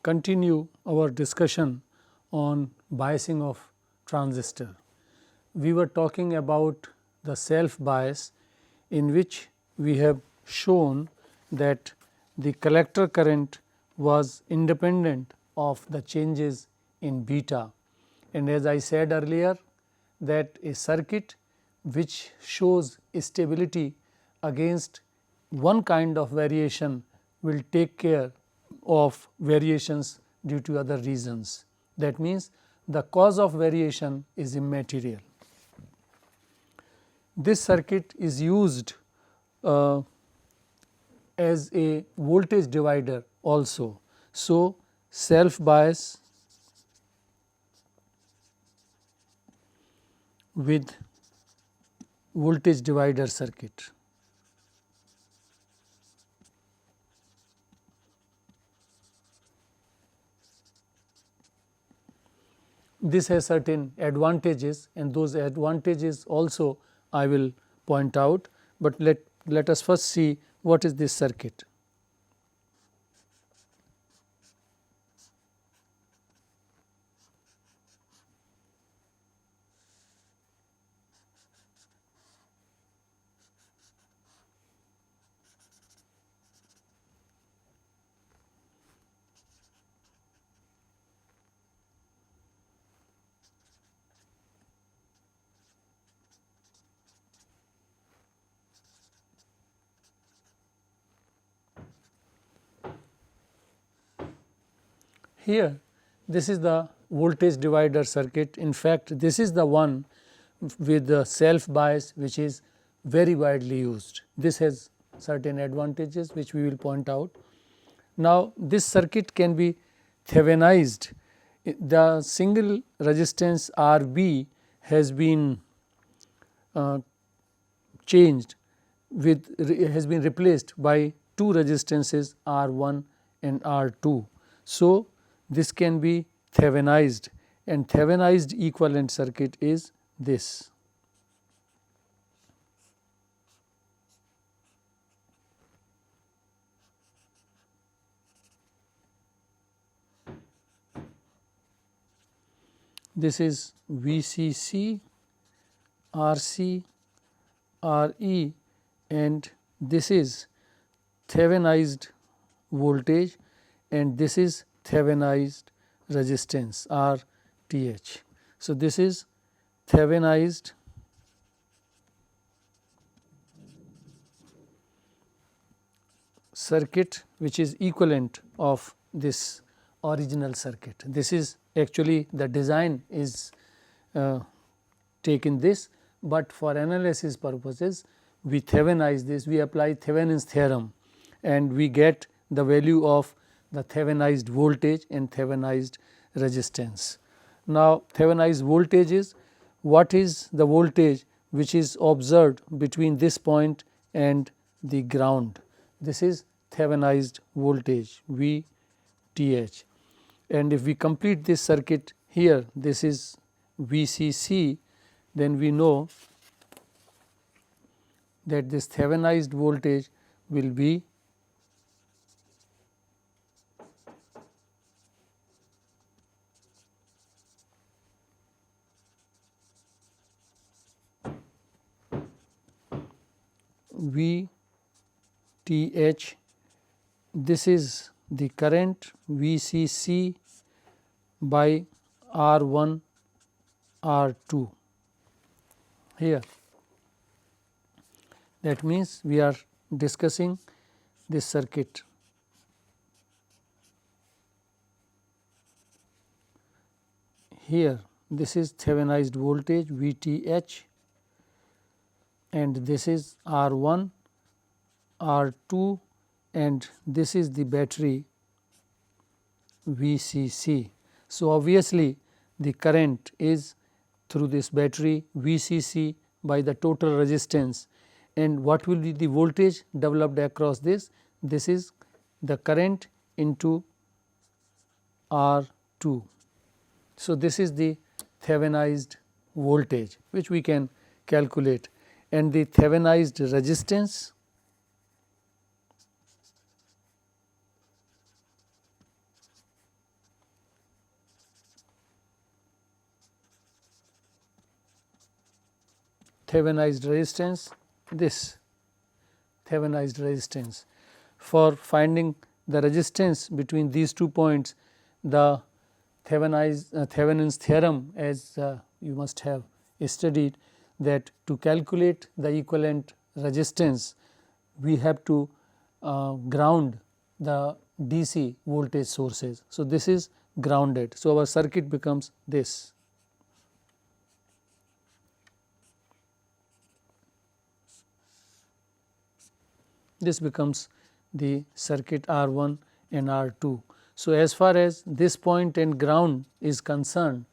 continue our discussion on biasing of transistor. We were talking about the self bias, in which we have shown that the collector current was independent of the changes in beta, and as I said earlier that a circuit which shows stability against one kind of variation will take care of variations due to other reasons. That means, the cause of variation is immaterial. This circuit is used as a voltage divider also. So, self bias with voltage divider circuit. This has certain advantages, and those advantages also I will point out, but let us first see what is this circuit. Here, this is the voltage divider circuit. In fact, this is the one with the self bias, which is very widely used. This has certain advantages which we will point out. Now, this circuit can be Theveninized. The single resistance R B has been changed with has been replaced by two resistances R 1 and R 2. So, this can be Theveninized, and Theveninized equivalent circuit is this. This is VCC, RC, RE, and this is Theveninized voltage, and this is Theveninized resistance RTH. So, this is Theveninized circuit, which is equivalent of this original circuit. This is actually the design is taken this, but for analysis purposes we Theveninize this, we apply Thevenin's theorem, and we get the value of the Theveninized voltage and Theveninized resistance. Now, Theveninized voltage is, what is the voltage which is observed between this point and the ground? This is Theveninized voltage VTH, and if we complete this circuit here, this is VCC, then we know that this Theveninized voltage will be VTH. This is the current VCC by R1 R2 here. That means, we are discussing this circuit. Here, this is Theveninized voltage VTH, and this is R1 R2, and this is the battery VCC. So, obviously, the current is through this battery VCC by the total resistance, and what will be the voltage developed across this? This is the current into R2. So, this is the Theveninized voltage which we can calculate, and the Theveninized resistance Thevenized resistance, this Thevenized resistance. For finding the resistance between these 2 points, the Thevenin's theorem, as you must have studied, that to calculate the equivalent resistance we have to ground the DC voltage sources. So, this is grounded. So, our circuit becomes this. This becomes the circuit R1 and R2. So, as far as this point and ground is concerned,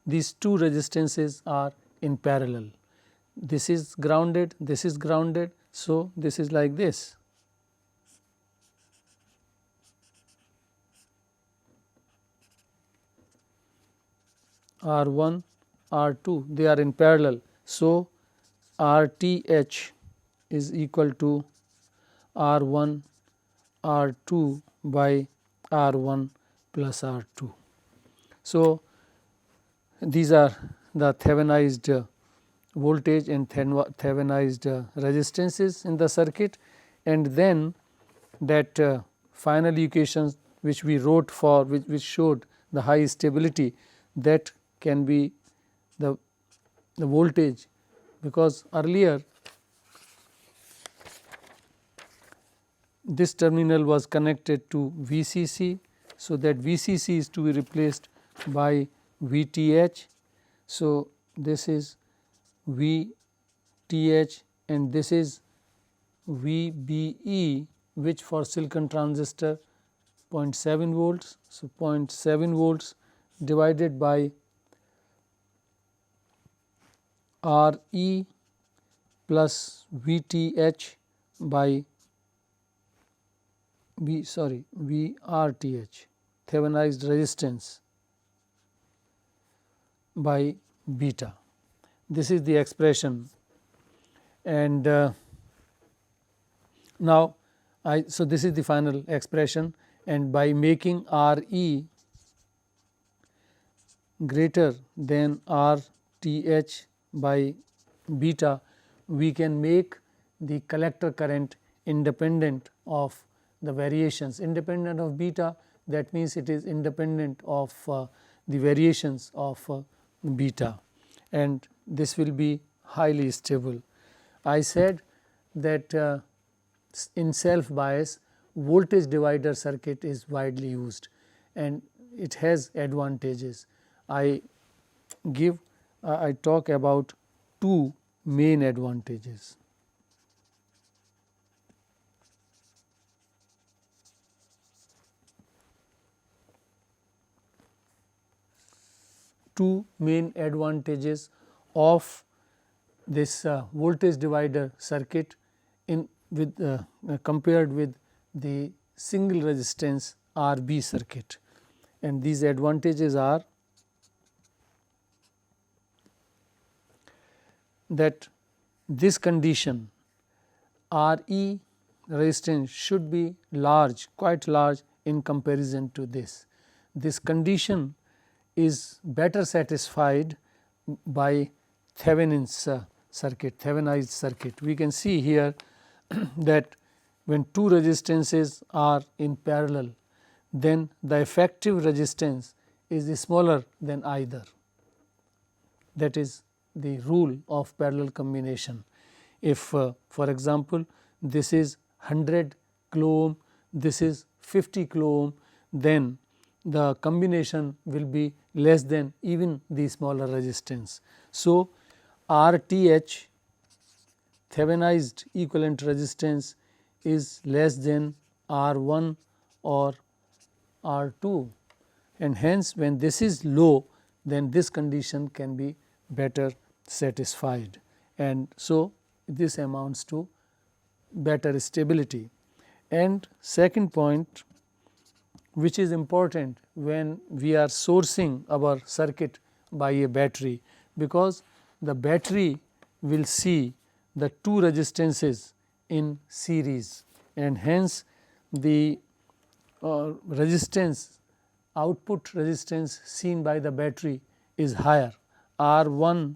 these 2 resistances are in parallel. This is grounded, this is grounded. So, this is like this. R1, R2, they are in parallel. So, RTH is equal to R1, R2 by R1 plus R2. So, these are the Thevenized voltage and Thevenized resistances in the circuit, and then that final equations which we wrote for, which showed the high stability, that can be the voltage, because earlier this terminal was connected to VCC. So, that VCC is to be replaced by VTH. So, this is VTH and this is VBE, which for silicon transistor 0.7 volts. So, 0.7 volts divided by RE plus VTH by VRTH, Thevenized resistance by beta. This is the expression, and now so this is the final expression, and by making RE greater than RTH by beta, we can make the collector current independent of the variations, independent of beta. That means, it is independent of the variations of beta, and this will be highly stable. I said that in self bias, voltage divider circuit is widely used and it has advantages. I talk about 2 main advantages. Two main advantages of this voltage divider circuit in with compared with the single resistance RB circuit, and these advantages are that this condition RE resistance should be large, quite large in comparison to this. This condition is better satisfied by Thevenin's circuit, Thevenized circuit. We can see here that when 2 resistances are in parallel, then the effective resistance is smaller than either. That is the rule of parallel combination. If for example, this is 100 kilo ohm, this is 50 kilo ohm, then the combination will be less than even the smaller resistance. So, RTH, Thevenized equivalent resistance, is less than R1 or R2, and hence when this is low, then this condition can be better satisfied, and so this amounts to better stability. And second point, which is important when we are sourcing our circuit by a battery, because the battery will see the 2 resistances in series, and hence the resistance, output resistance seen by the battery is higher. R1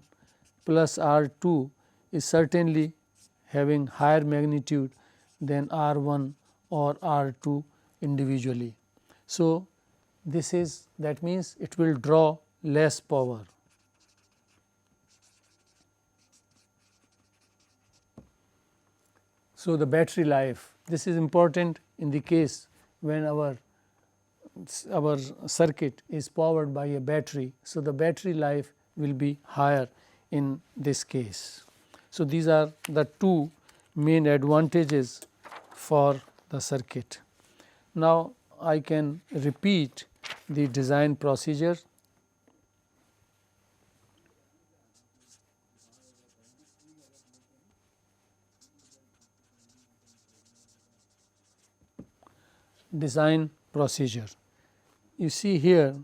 plus R2 is certainly having higher magnitude than R1 or R2 individually. So, this is, that means it will draw less power. So, the battery life, this is important in the case when our circuit is powered by a battery. So, the battery life will be higher in this case. So, these are the two main advantages for the circuit. Now, I can repeat the design procedure. Design procedure. You see here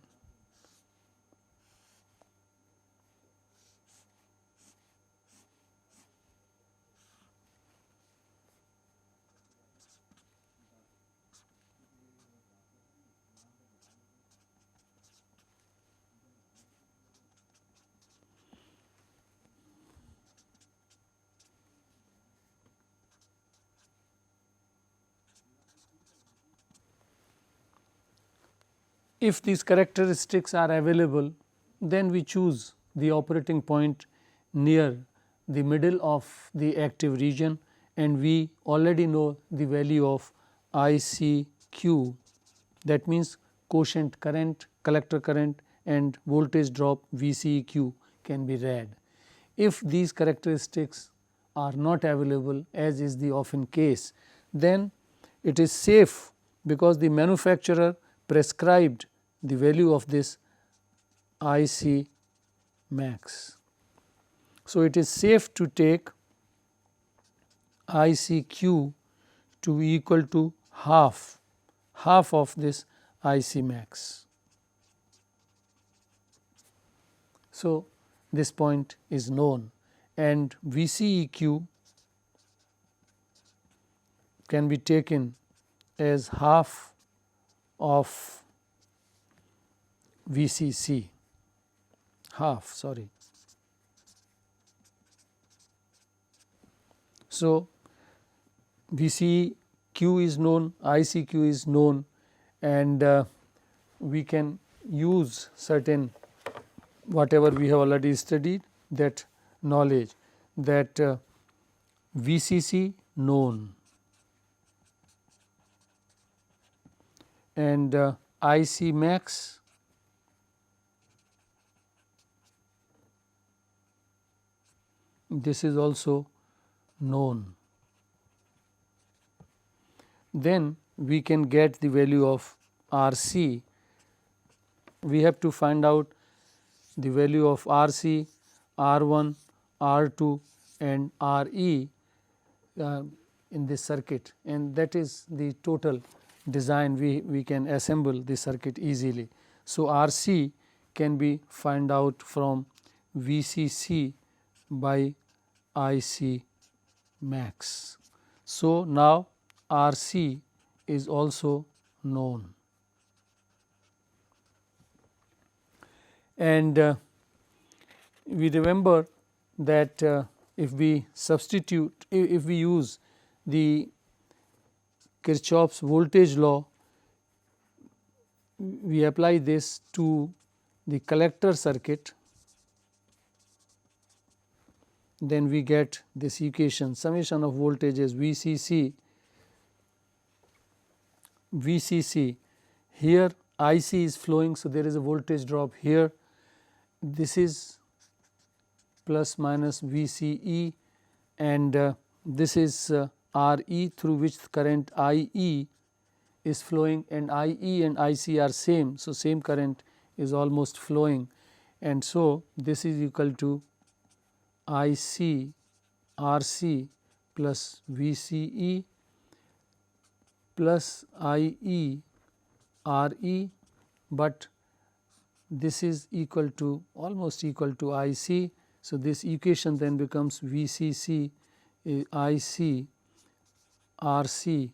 if these characteristics are available, then we choose the operating point near the middle of the active region, and we already know the value of ICQ, that means quotient current, collector current and voltage drop VCEQ can be read. If these characteristics are not available, as is the often case, then it is safe, because the manufacturer prescribed the value of this IC max. So, it is safe to take ICQ to be equal to half of this IC max. So, this point is known, and VCEQ can be taken as half of VCC, sorry. So, VCQ is known, ICQ is known, and we can use certain whatever we have already studied, that knowledge, that VCC known and IC max this is also known. Then we can get the value of RC. We have to find out the value of RC, R1, R2 and RE in this circuit, and that is the total design. We can assemble the circuit easily. So, RC can be find out from VCC by IC max. So, now RC is also known, and we remember that if we substitute, if we use the Kirchhoff's voltage law, we apply this to the collector circuit, then we get this equation, summation of voltages VCC, here IC is flowing. So, there is a voltage drop here, this is plus minus VCE, and this is RE through which current IE is flowing, and IE and IC are same. So, same current is almost flowing, and so this is equal to IC RC plus VCE plus IE RE, but this is equal to almost equal to IC. So, this equation then becomes VCC IC RC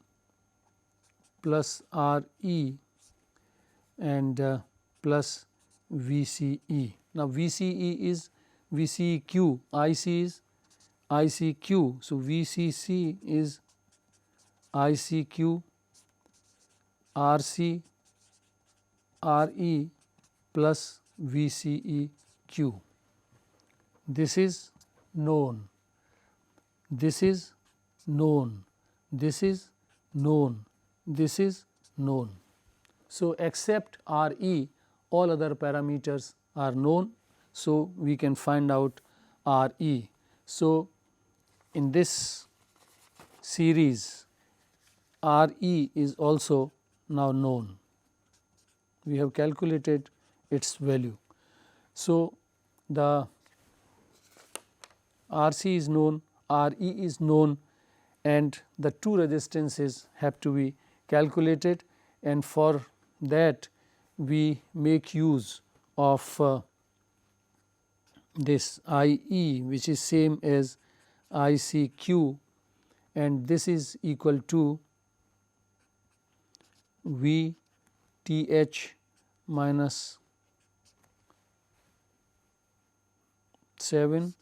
plus RE and plus VCE. Now, VCE is VCEQ, IC is ICQ. So, VCC is ICQ RC RE plus VCEQ. This is known, this is known, this is known, this is known. So, except RE, all other parameters are known. So, we can find out RE. So, in this series RE is also now known. We have calculated its value. So, the RC is known, RE is known, and the two resistances have to be calculated, and for that we make use of this IE, which is same as ICQ, and this is equal to VTH minus 7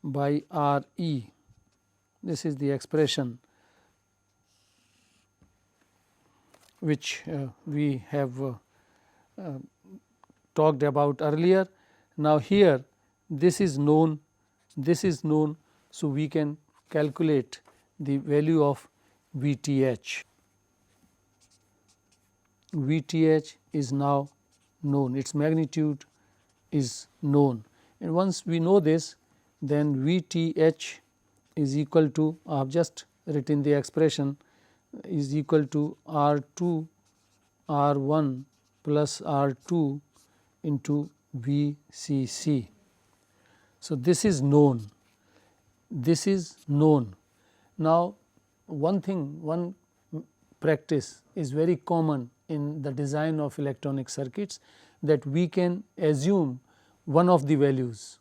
by RE. This is the expression which we have talked about earlier. Now, here this is known, this is known. So, we can calculate the value of VTH. VTH is now known, its magnitude is known, and once we know this, then VTH is equal to, I have just written the expression, is equal to R2 R1 plus R2 into VCC. So, this is known, this is known. Now, one thing, one practice is very common in the design of electronic circuits, that we can assume one of the values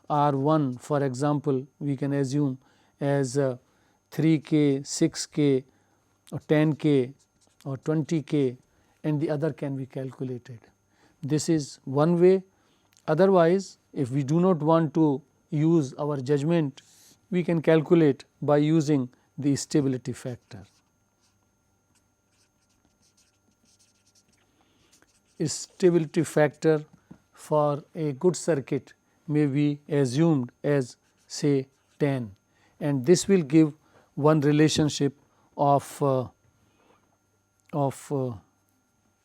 R1, for example, we can assume as 3K, 6K or 10K or 20K, and the other can be calculated. This is one way. Otherwise, if we do not want to use our judgment, we can calculate by using the stability factor. Stability factor for a good circuit may be assumed as say 10, and this will give one relationship of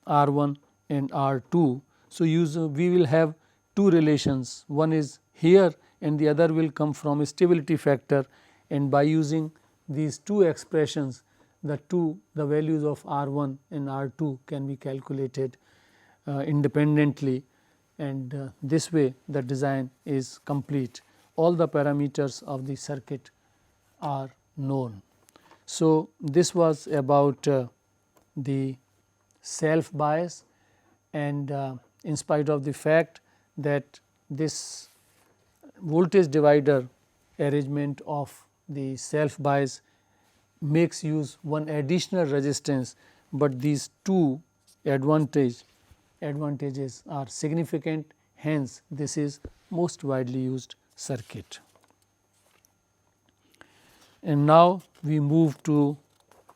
R1 and R2. So, we will have two relations, one is here and the other will come from a stability factor, and by using these two expressions, the values of R1 and R2 can be calculated independently, and this way the design is complete. All the parameters of the circuit are known. So, this was about the self bias, and in spite of the fact that this voltage divider arrangement of the self bias makes use one additional resistance, but these two advantages are significant, hence this is most widely used circuit. And now we move to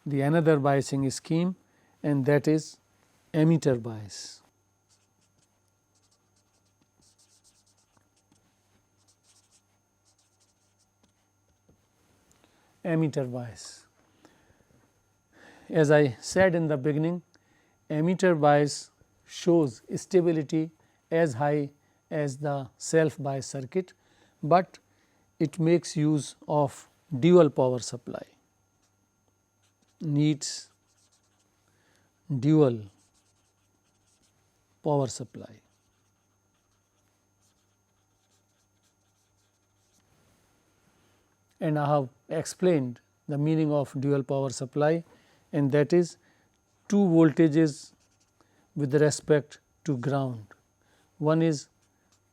the another biasing scheme, and that is emitter bias. Emitter bias. As I said in the beginning, emitter bias shows stability as high as the self bias circuit, but it makes use of dual power supply, needs dual power supply. And I have explained the meaning of dual power supply, and that is two voltages with respect to ground. One is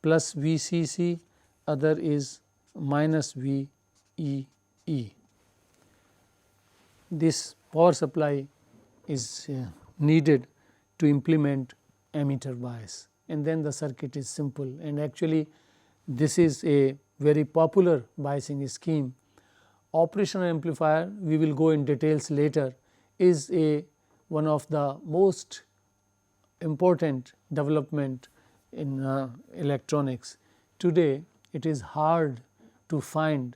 plus VCC, other is minus VEE. This power supply is needed to implement emitter bias, and then the circuit is simple, and actually this is a very popular biasing scheme operational amplifier, we will go in details later, is one of the most important development in electronics. Today it is hard to find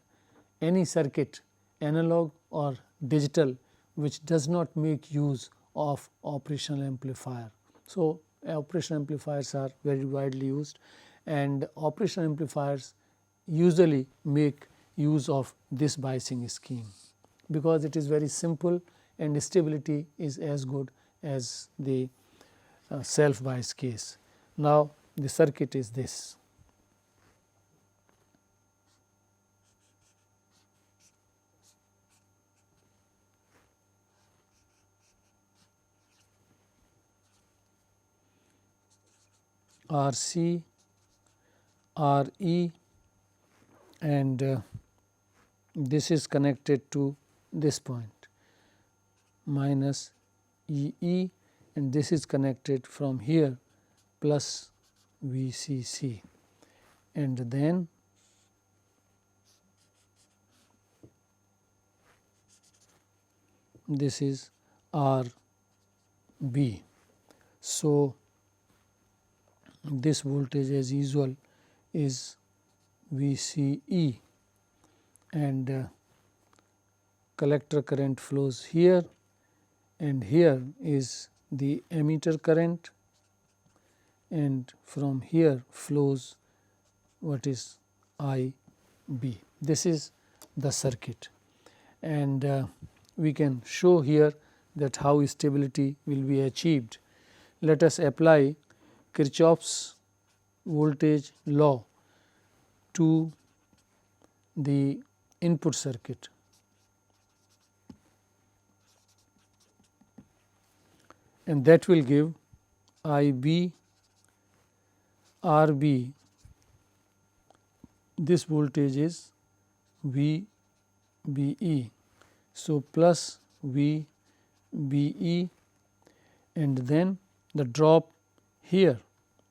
any circuit, analog or digital, which does not make use of operational amplifier. So, operational amplifiers are very widely used, and operational amplifiers usually make use of this biasing scheme, because it is very simple and stability is as good as the self bias case. Now, the circuit is this. RC, RE, and this is connected to this point minus EE, and this is connected from here plus VCC, and then this is RB. So, this voltage as usual is VCE, and collector current flows here, and here is the emitter current, and from here flows what is IB. This is the circuit, and we can show here that how stability will be achieved. Let us apply Kirchhoff's voltage law to the input circuit. And that will give IB RB, this voltage is VBE. So, plus VBE, and then the drop here,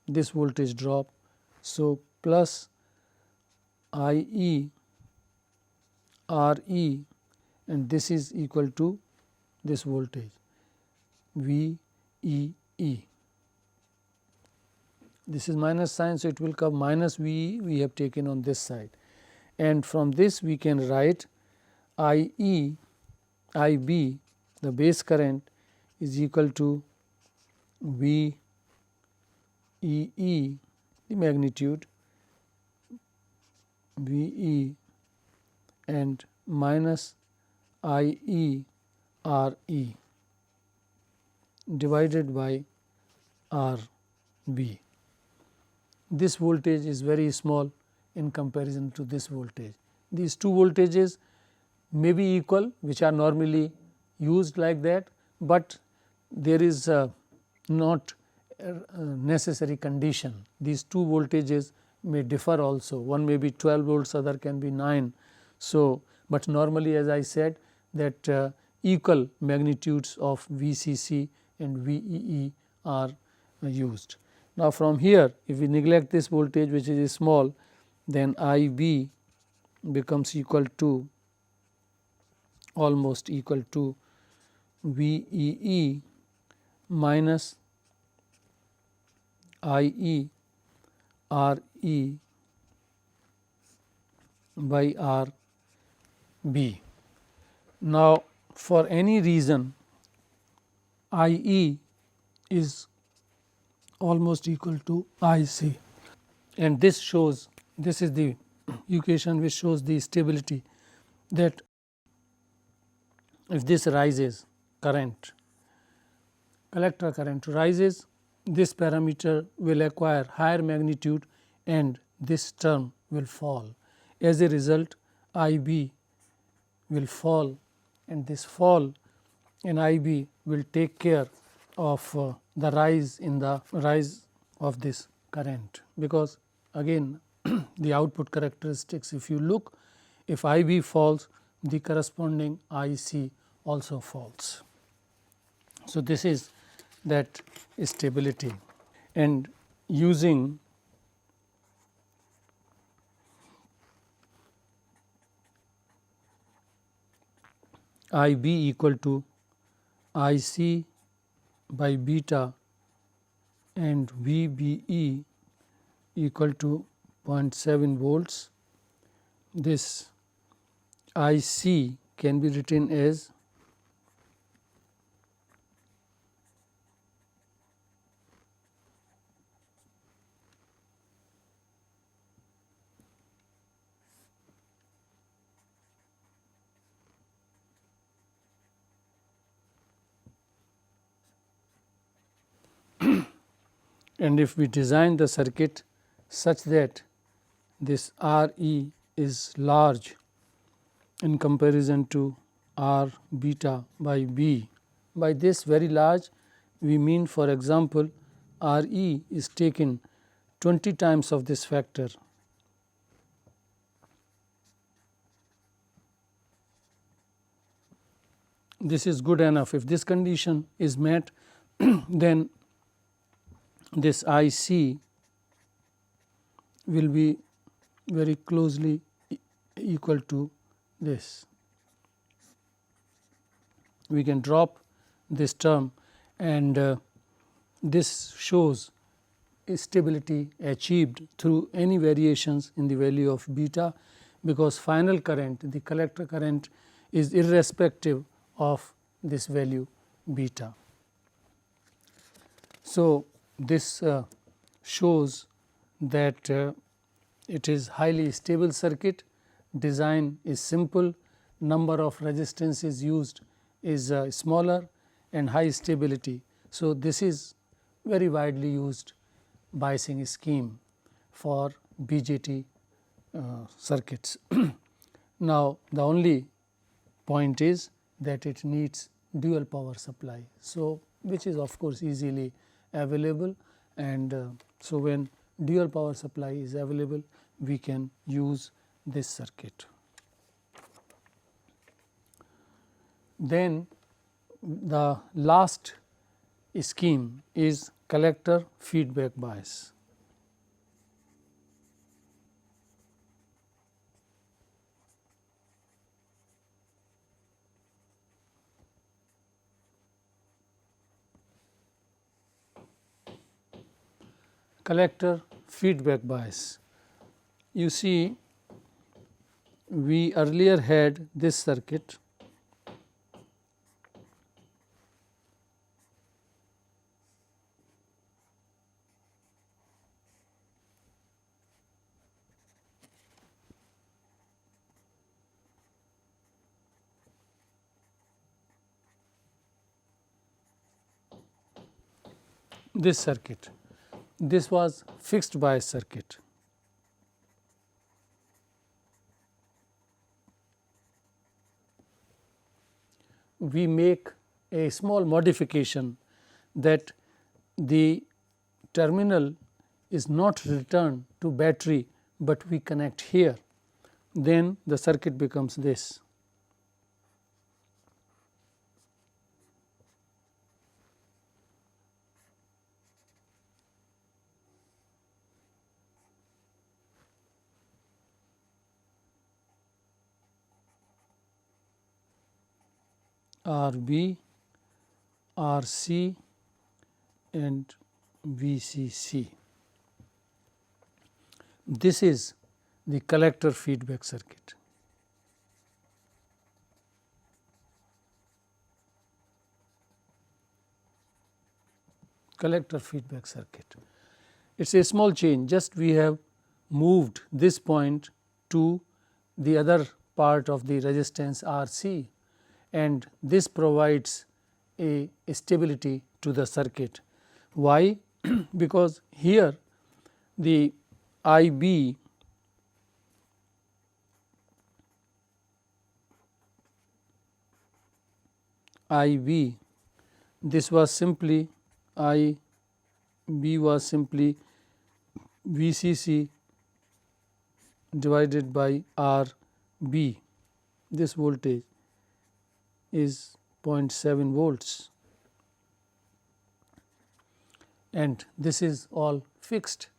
this voltage drop. So, plus IE RE, and this is equal to this voltage VEE. This is minus sign, so it will come minus VE, we have taken on this side, and from this we can write IE IB, the base current, is equal to VEE, the magnitude VE, and minus IE RE divided by RB. This voltage is very small in comparison to this voltage. These two voltages may be equal, which are normally used like that, but there is not necessary condition. These two voltages may differ also, one may be 12 volts, other can be 9. So, but normally as I said that equal magnitudes of VCC and VEE are used. Now, from here if we neglect this voltage which is small, then IB becomes equal to almost equal to VEE minus IE RE by RB. Now, for any reason IE is almost equal to IC, and this shows, this is the equation which shows the stability, that if this rises, current, collector current rises, this parameter will acquire higher magnitude and this term will fall. As a result, IB will fall, and this fall in IB will take care of the rise in the rise of this current, because again the output characteristics, if you look, if IB falls, the corresponding IC also falls. So, this is that stability, and using I B equal to I C by beta and V B E equal to 0.7 volts. This I C can be written as and if we design the circuit such that this R E is large in comparison to R beta by B. By this very large we mean, for example, R E is taken 20 times of this factor. This is good enough. If this condition is met, then this I C will be very closely equal to this. We can drop this term, and this shows stability achieved through any variations in the value of beta, because final current, the collector current, is irrespective of this value beta. So, this shows that it is highly stable circuit, design is simple, number of resistances used is smaller and high stability. So, this is very widely used biasing scheme for BJT circuits. Now, the only point is that it needs dual power supply. So, which is of course easily available, and so when dual power supply is available, we can use this circuit. Then the last scheme is collector feedback bias. Collector feedback bias. You see, we earlier had this circuit, this circuit. This was fixed bias circuit. We make a small modification that the terminal is not returned to battery, but we connect here, then the circuit becomes this. RB, RC and VCC. This is the collector feedback circuit. Collector feedback circuit. It is a small change, just we have moved this point to the other part of the resistance RC, and this provides a stability to the circuit. Why? Because here the IB this was simply IB was simply VCC divided by RB. This voltage is 0.7 volts, and this is all fixed.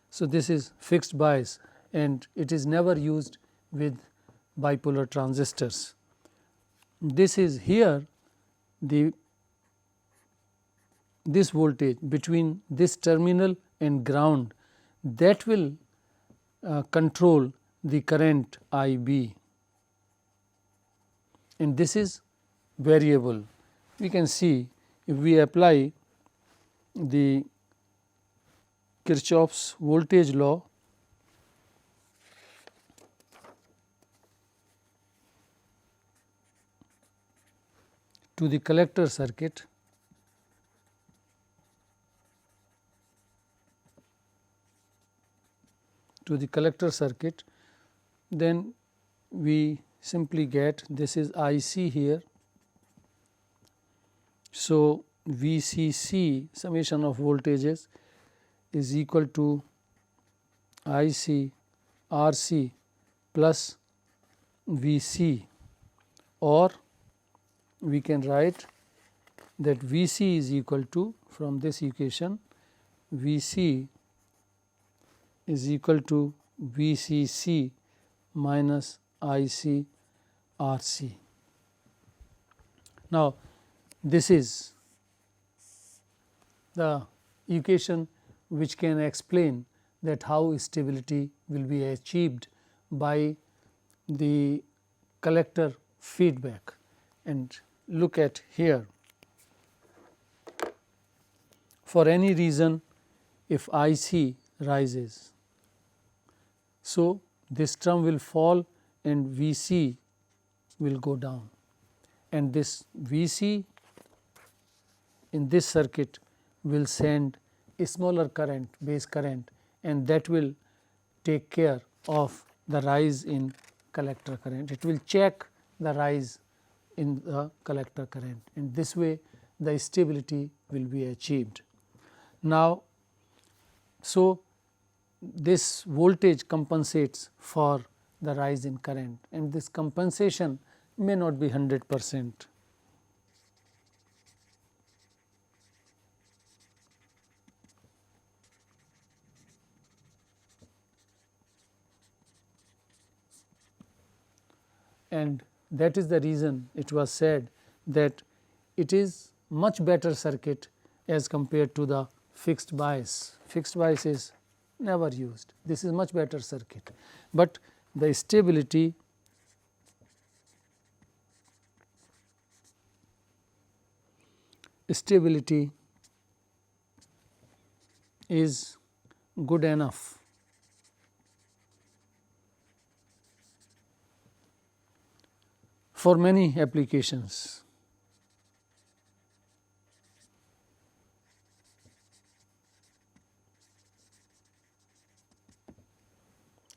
So, this is fixed bias and it is never used with bipolar transistors. this is here this voltage between this terminal and ground, that will control the current I B, and this is variable. We can see if we apply the Kirchhoff's voltage law, to the collector circuit, then we simply get this is I C here. So, V C C summation of voltages is equal to I C R C plus V C, or we can write that V C is equal to, from this equation, V C is equal to V C C minus I C R C. Now, this is the equation which can explain that how stability will be achieved by the collector feedback. And look at here, for any reason if I C rises, so this term will fall and V C will go down, and this V C in this circuit will send a smaller current, base current, and that will take care of the rise in collector current. It will check the rise in the collector current, and this way the stability will be achieved. Now, so this voltage compensates for the rise in current, and this compensation may not be 100%. And that is the reason it was said that it is much better circuit as compared to the fixed bias. Fixed bias is never used. This is much better circuit, but the stability is good enough for many applications.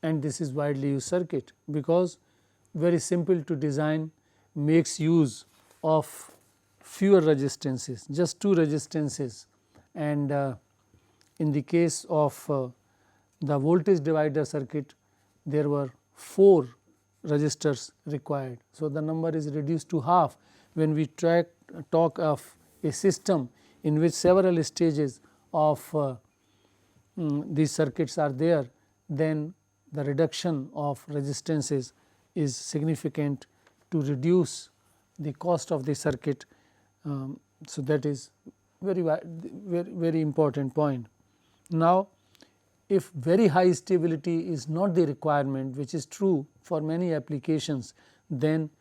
And this is widely used circuit, because very simple to design, makes use of fewer resistances, just 2 resistances, and in the case of the voltage divider circuit, there were 4 resistors required. So, the number is reduced to half when we talk of a system in which several stages of these circuits are there, then the reduction of resistances is significant to reduce the cost of the circuit. So, that is very important point. Now, if very high stability is not the requirement, which is true for many applications, then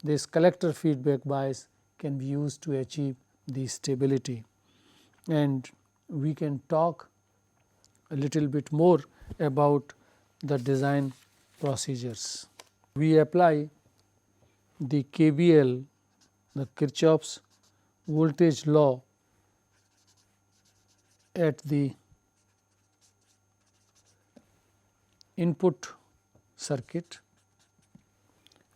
this collector feedback bias can be used to achieve the stability. And we can talk a little bit more about the design procedures. We apply the KVL, the Kirchhoff's voltage law, at the input circuit,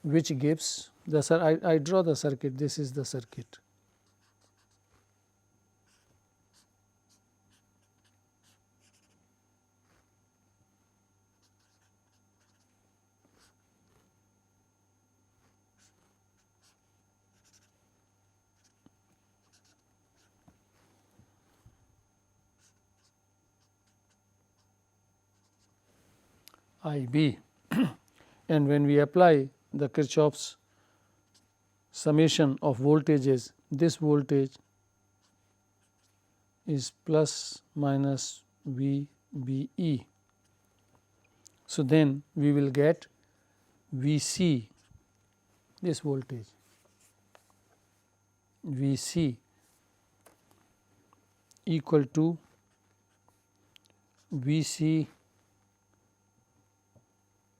which gives the I draw the circuit, this is the circuit. I B and when we apply the Kirchhoff's summation of voltages, this voltage is plus minus VBE. So, then we will get Vc, this voltage Vc equal to Vc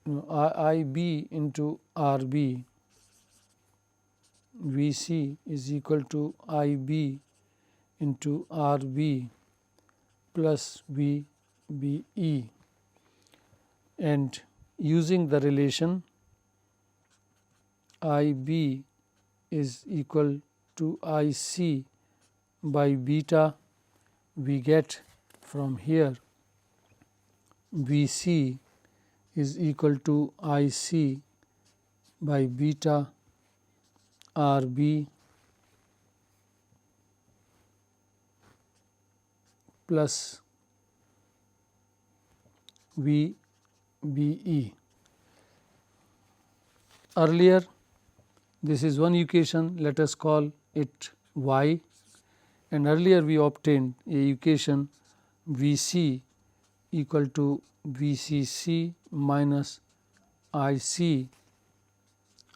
IB into RB. Vc is equal to IB into RB plus VBE, and using the relation IB is equal to IC by beta, we get from here Vc is equal to IC by beta RB plus VBE. Earlier, this is one equation, let us call it Y, and earlier we obtained a equation Vc equal to Vcc minus IC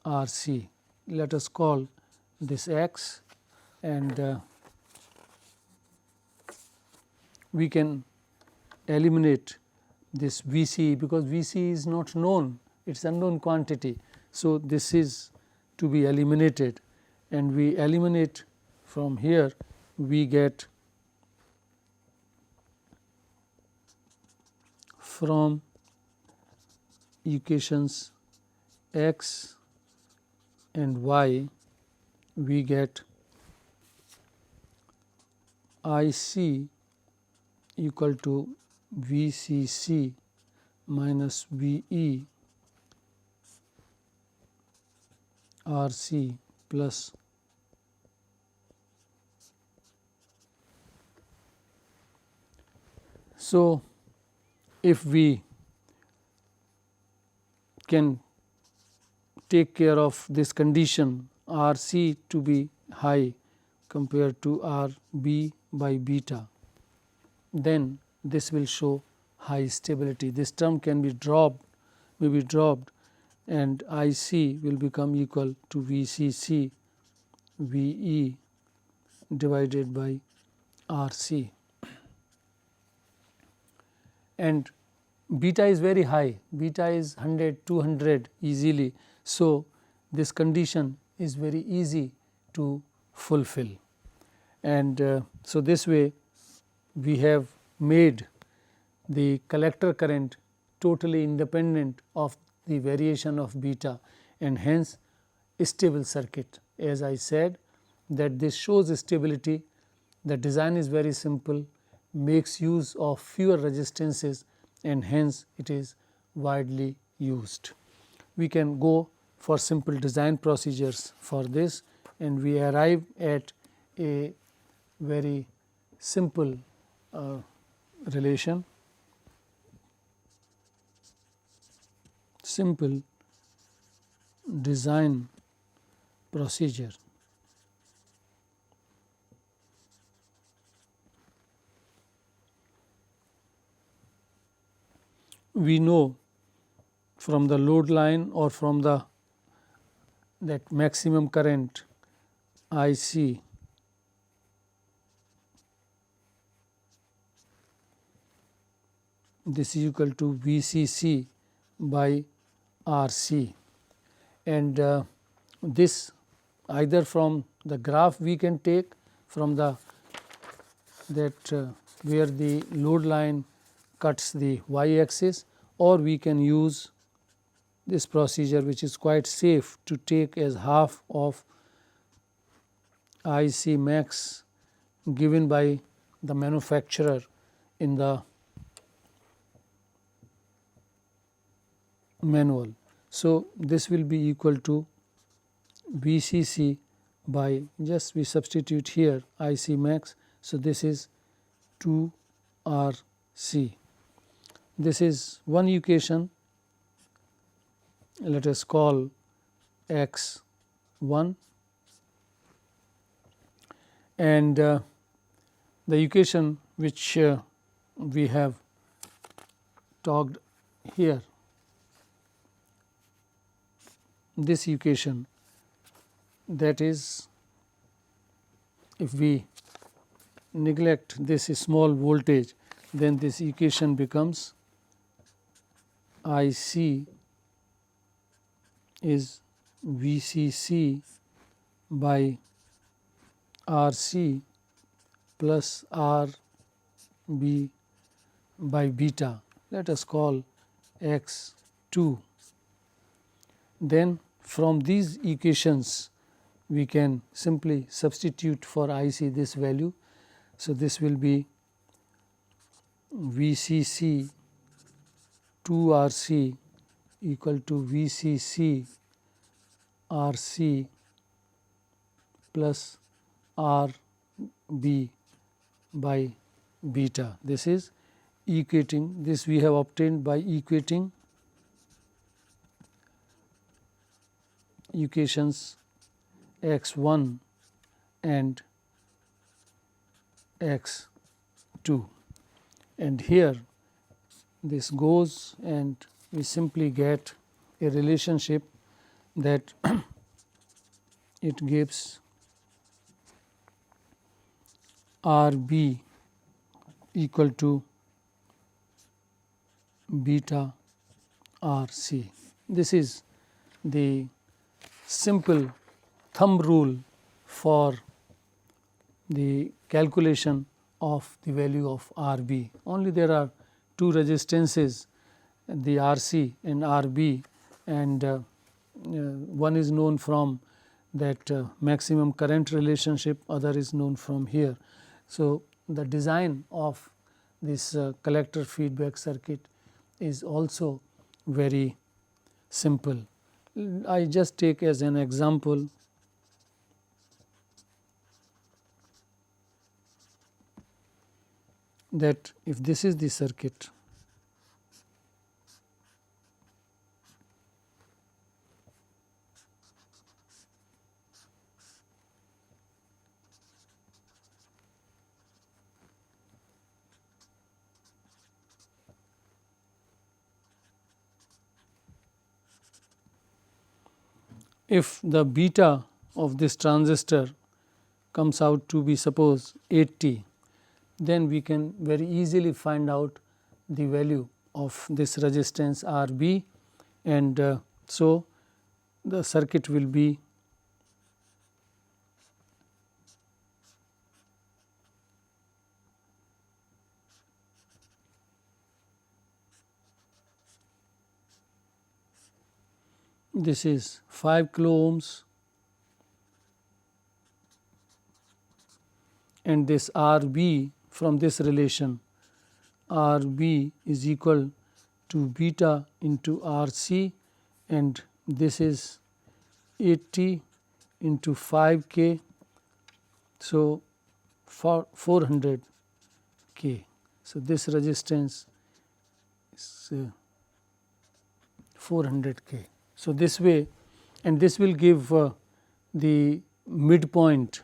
RC. Let us call this X, and we can eliminate this Vc, because Vc is not known, it is unknown quantity. So, this is to be eliminated, and we eliminate from here, we get from equations X and Y, we get IC equal to Vcc minus VE RC plus so if we can take care of this condition RC to be high compared to RB by beta, then this will show high stability. This term can be dropped, and IC will become equal to Vcc VE divided by RC, and beta is very high, beta is 100, 200 easily. So, this condition is very easy to fulfill, and so this way we have made the collector current totally independent of the variation of beta, and hence stable circuit. As I said that this shows stability, the design is very simple, makes use of fewer resistances, and hence it is widely used. We can go for simple design procedures for this, and we arrive at a very simple relation, simple design procedure. We know from the load line or from the that maximum current IC this is equal to Vcc by RC, and this either from the graph we can take from the where the load line cuts the y axis, or we can use this procedure which is quite safe to take as half of IC max given by the manufacturer in the manual. So, this will be equal to Vcc by, just we substitute here IC max. So, this is 2 RC. This is one equation, let us call x 1 and the equation which we have talked here, this equation, that is, if we neglect this small voltage, then this equation becomes I c is V c c by R c plus R b by beta, let us call x 2. Then from these equations we can simply substitute for I c this value. So, this will be V c c 2 R c equal to V c c R c plus R b by beta. This is equating, this we have obtained by equating equations x 1 and x 2, and here this goes and we simply get a relationship that it gives R b equal to beta R c. This is the simple thumb rule for the calculation of the value of R b. Only there are two resistances, the R c and R b, and one is known from that maximum current relationship, other is known from here. So, the design of this collector feedback circuit is also very simple. I just take as an example that if this is the circuit, if the beta of this transistor comes out to be suppose 80, then we can very easily find out the value of this resistance R b, and so the circuit will be this is 5 kilo ohms and this R b, from this relation R b is equal to beta into R c, and this is 80 into 5 k, so for 400 k. So, this resistance is 400 k. So, this way, and this will give the midpoint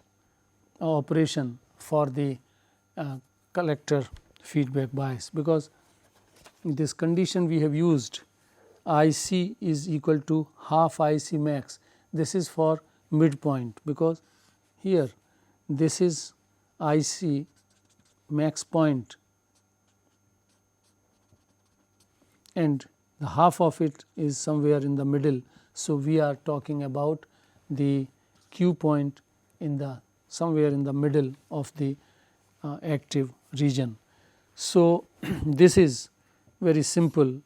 operation for the collector feedback bias, because in this condition we have used I c is equal to half I c max. This is for midpoint, because here this is I c max point and the half of it is somewhere in the middle. So, we are talking about the Q point in the somewhere in the middle of the active region. So, this is very simple,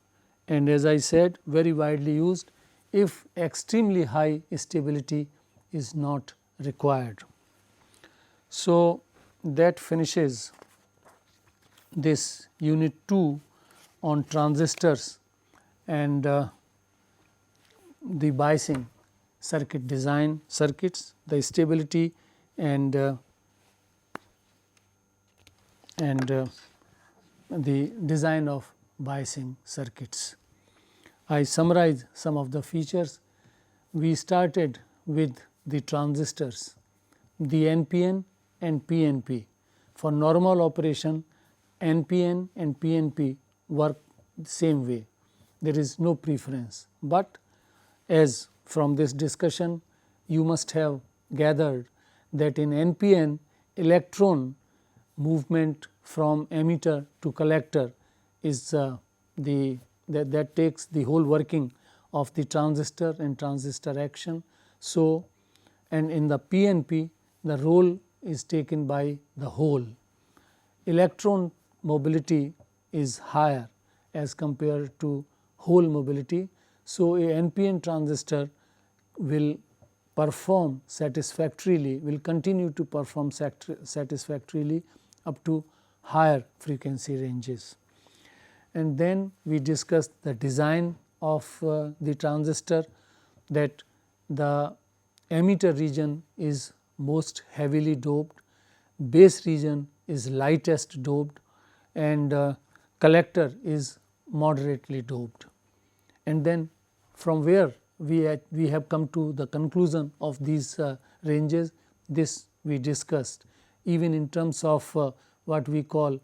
and as I said, very widely used if extremely high stability is not required. So, that finishes this unit 2 on transistors and the biasing circuit design, circuits, the stability and the design of biasing circuits. I summarize some of the features. We started with the transistors, the NPN and PNP. For normal operation, NPN and PNP work the same way, there is no preference. But as from this discussion you must have gathered that in NPN electron movement from emitter to collector is that takes the whole working of the transistor and transistor action. So, and in the PNP the role is taken by the hole. Electron mobility is higher as compared to hole mobility. So, a NPN transistor will perform satisfactorily, will continue to perform satisfactorily up to higher frequency ranges. And then we discussed the design of the transistor, that the emitter region is most heavily doped, base region is lightest doped, and collector is moderately doped. And then from where we have come to the conclusion of these ranges, this we discussed even in terms of what we call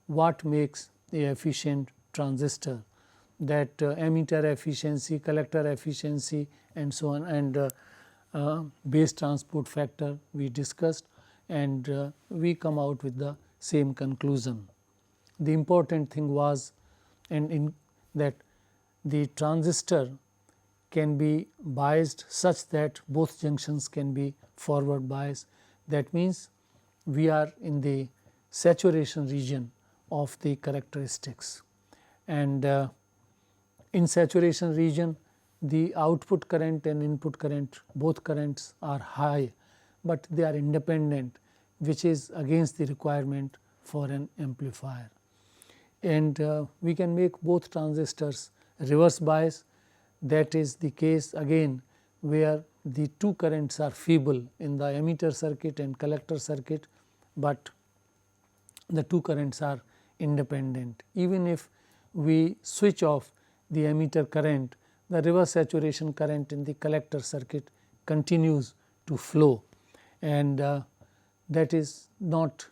what makes a efficient transistor, that emitter efficiency, collector efficiency and so on, and base transport factor we discussed, and we come out with the same conclusion. The important thing was and in that the transistor can be biased such that both junctions can be forward biased. That means, we are in the saturation region of the characteristics, and in saturation region the output current and input current, both currents are high, but they are independent, which is against the requirement for an amplifier. And we can make both transistors reverse bias. That is the case again where the two currents are feeble in the emitter circuit and collector circuit, but the two currents are independent. Even if we switch off the emitter current, the reverse saturation current in the collector circuit continues to flow, and that is not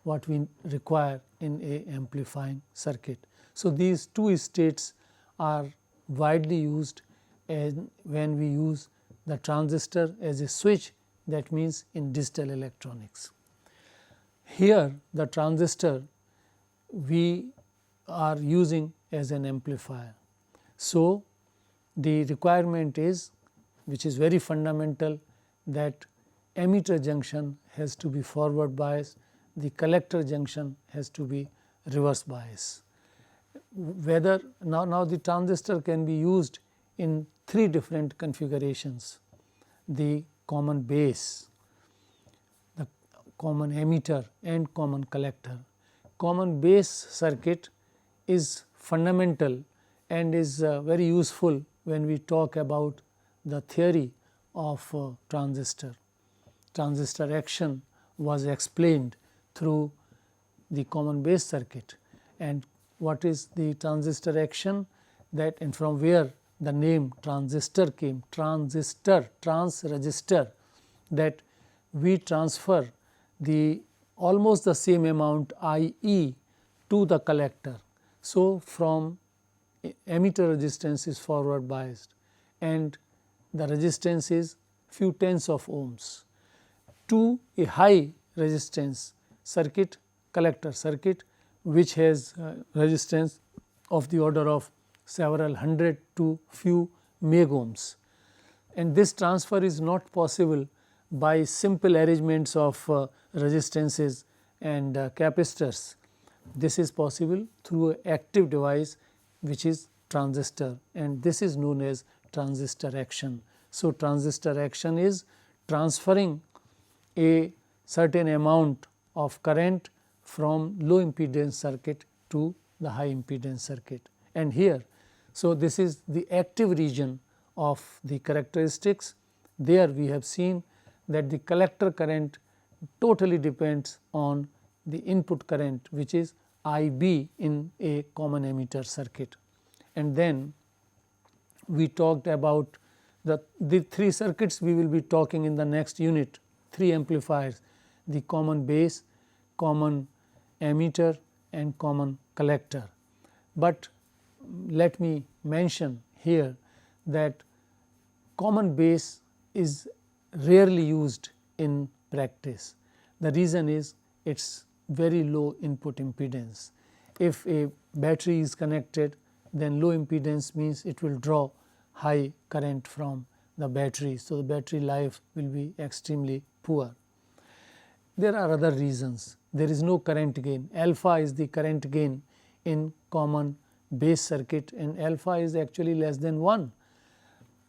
what we require in a amplifying circuit. So, these two states are widely used when we use the transistor as a switch, that means in digital electronics. Here the transistor we are using as an amplifier. So, the requirement is, which is very fundamental, that emitter junction has to be forward bias, the collector junction has to be reverse bias. Whether now the transistor can be used in three different configurations: the common base, the common emitter and common collector. Common base circuit is fundamental and is very useful when we talk about the theory of transistor. Transistor action was explained through the common base circuit, and what is the transistor action, that and from where the name transistor came, transistor, trans register, that we transfer the almost the same amount I e to the collector. So, from emitter resistance is forward biased and the resistance is few tens of ohms to a high resistance circuit, collector circuit, which has resistance of the order of several hundred to few megohms. And this transfer is not possible by simple arrangements of resistances and capacitors. This is possible through an active device which is transistor, and this is known as transistor action. So, transistor action is transferring a certain amount of current from low impedance circuit to the high impedance circuit, and here. So, this is the active region of the characteristics. There we have seen that the collector current totally depends on the input current, which is I b in a common emitter circuit. And then we talked about the three circuits we will be talking in the next unit, three amplifiers. the common base, common emitter and common collector. But let me mention here that common base is rarely used in practice. The reason is its very low input impedance. If a battery is connected, then low impedance means it will draw high current from the battery. So, the battery life will be extremely poor. There are other reasons. There is no current gain. Alpha is the current gain in common base circuit, and alpha is actually less than 1.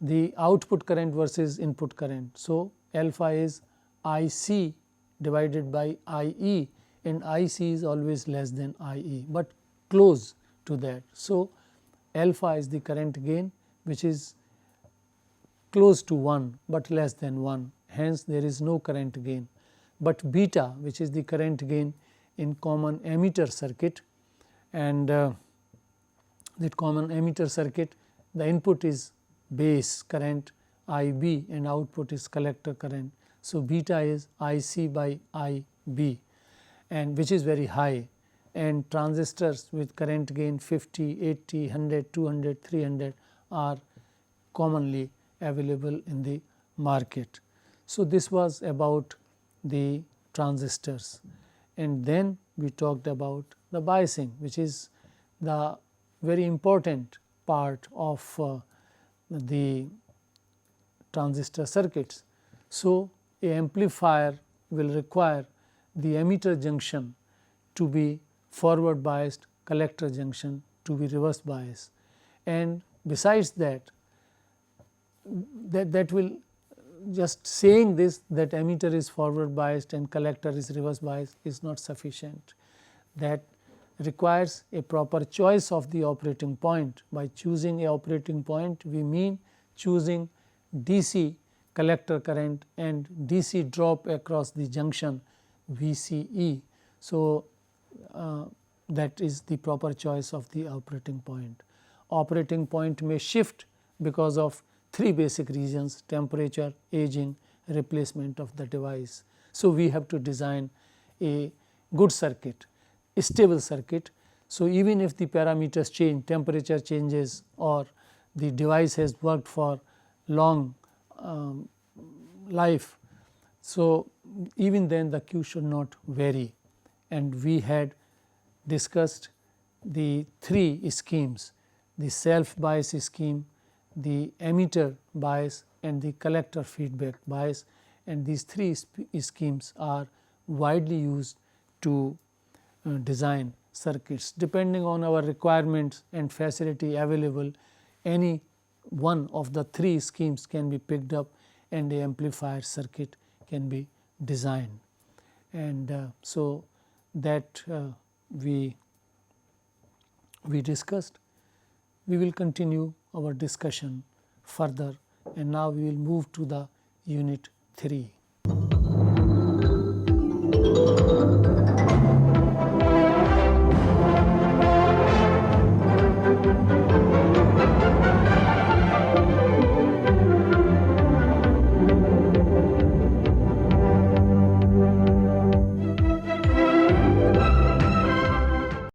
The output current versus input current. So, alpha is IC divided by IE, and IC is always less than IE, but close to that. So, alpha is the current gain which is close to 1, but less than 1, hence there is no current gain. But beta, which is the current gain in common emitter circuit, and that common emitter circuit, the input is base current IB and output is collector current. So, beta is IC by IB, and which is very high, and transistors with current gain 50, 80, 100, 200, 300 are commonly available in the market. So, this was about the transistors, and then we talked about the biasing, which is the very important part of the transistor circuits. So, a amplifier will require the emitter junction to be forward biased, collector junction to be reverse biased, and besides that, that will just saying this, that emitter is forward biased and collector is reverse biased, is not sufficient. That requires a proper choice of the operating point. By choosing a operating point, we mean choosing DC collector current and DC drop across the junction VCE. So, that is the proper choice of the operating point. Operating point may shift because of 3 basic reasons: temperature, aging, replacement of the device. So, we have to design a good circuit, a stable circuit. So, even if the parameters change, temperature changes or the device has worked for long life, so even then the Q should not vary, and we had discussed the 3 schemes: the self bias scheme, the emitter bias and the collector feedback bias, and these 3 schemes are widely used to design circuits. Depending on our requirements and facility available, any one of the 3 schemes can be picked up and a amplifier circuit can be designed. And so, that we discussed. We will continue our discussion further, and now we will move to the unit 3.